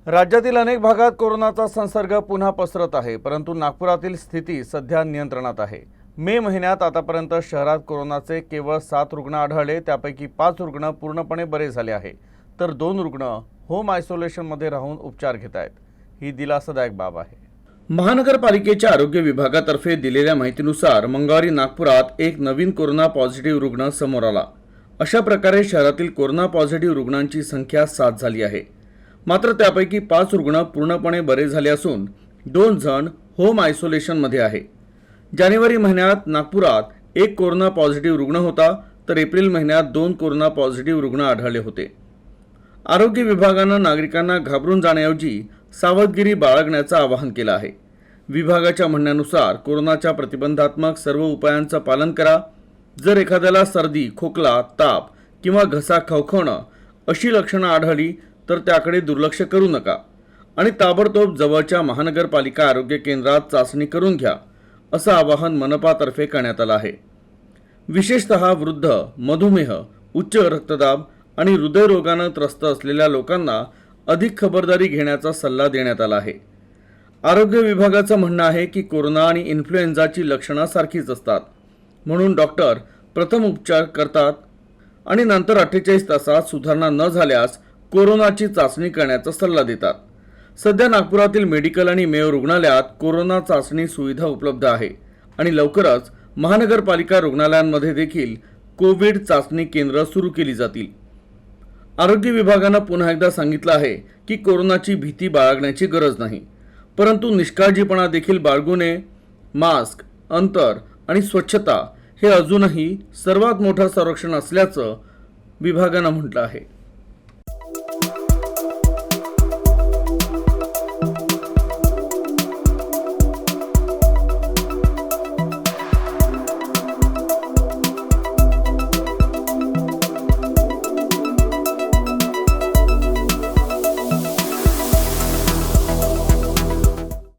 राज्यातील अनेक भागात कोरोनाचा संसर्ग पुन्हा पसरत आहे, परंतु नागपुरातील स्थिती सध्या नियंत्रणात आहे। मे महिन्यात आतापर्यंत शहरात कोरोनाचे केवळ 7 रुग्ण आढळले, त्यापैकी 5 रुग्ण पूर्णपणे बरे झाले आहे, तर 2 रुग्ण होम आयसोलेशनमध्ये राहून उपचार घेत आहेत। ही दिलासादायक बाब आहे। महानगरपालिकेच्या आरोग्य विभागातर्फे दिलेल्या माहितीनुसार मंगळवारी नागपुरात एक नवीन कोरोना पॉझिटिव्ह रुग्ण समोर आला। अशा प्रकारे शहरातील कोरोना पॉझिटिव्ह रुग्णांची संख्या 7 झाली आहे। मात्र त्यापैकी 5 रुग्ण पूर्णपणे बरे झाले असून 2 जण होम आयसोलेशनमध्ये आहे। जानेवारी महिन्यात नागपुरात एक कोरोना पॉझिटिव्ह रुग्ण होता, तर एप्रिल महिन्यात 2 कोरोना पॉझिटिव्ह रुग्ण आढळले होते। आरोग्य विभागाने नागरिकांना घाबरून जाण्याऐवजी सावधगिरी बाळगण्याचं आवाहन केलं आहे। विभागाच्या म्हणण्यानुसार कोरोनाच्या प्रतिबंधात्मक सर्व उपायांचं पालन करा। जर एखाद्याला सर्दी, खोकला, ताप किंवा घसा खवखवणं अशी लक्षणं आढळली तर त्याकडे दुर्लक्ष करू नका आणि ताबडतोब जवळच्या महानगरपालिका आरोग्य केंद्रात चाचणी करून घ्या, असं आवाहन मनपातर्फे करण्यात आलं आहे। विशेषतः वृद्ध, मधुमेह, उच्च रक्तदाब आणि हृदयरोगाने त्रस्त असलेल्या लोकांना अधिक खबरदारी घेण्याचा सल्ला देण्यात आला आहे। आरोग्य विभागाचं म्हणणं आहे की कोरोना आणि इन्फ्लुएन्झाची लक्षणं सारखीच असतात, म्हणून डॉक्टर प्रथम उपचार करतात आणि नंतर 48 तासात सुधारणा न झाल्यास कोरोनाची चाचणी करण्याचा सल्ला देतात। सध्या नागपुरातील मेडिकल आणि मेयो रुग्णालयात कोरोना चाचणी सुविधा उपलब्ध आहे आणि लवकरच महानगरपालिका रुग्णालयांमध्ये देखील कोविड चाचणी केंद्र सुरू केली जातील। आरोग्य विभागाने पुन्हा एकदा सांगितलं आहे की कोरोनाची भीती बाळगण्याची गरज नाही, परंतु निष्काळजीपणा देखील बाळगू नये। मास्क, अंतर आणि स्वच्छता हे अजूनही सर्वात मोठं संरक्षण असल्याचं विभागाने म्हटलं आहे।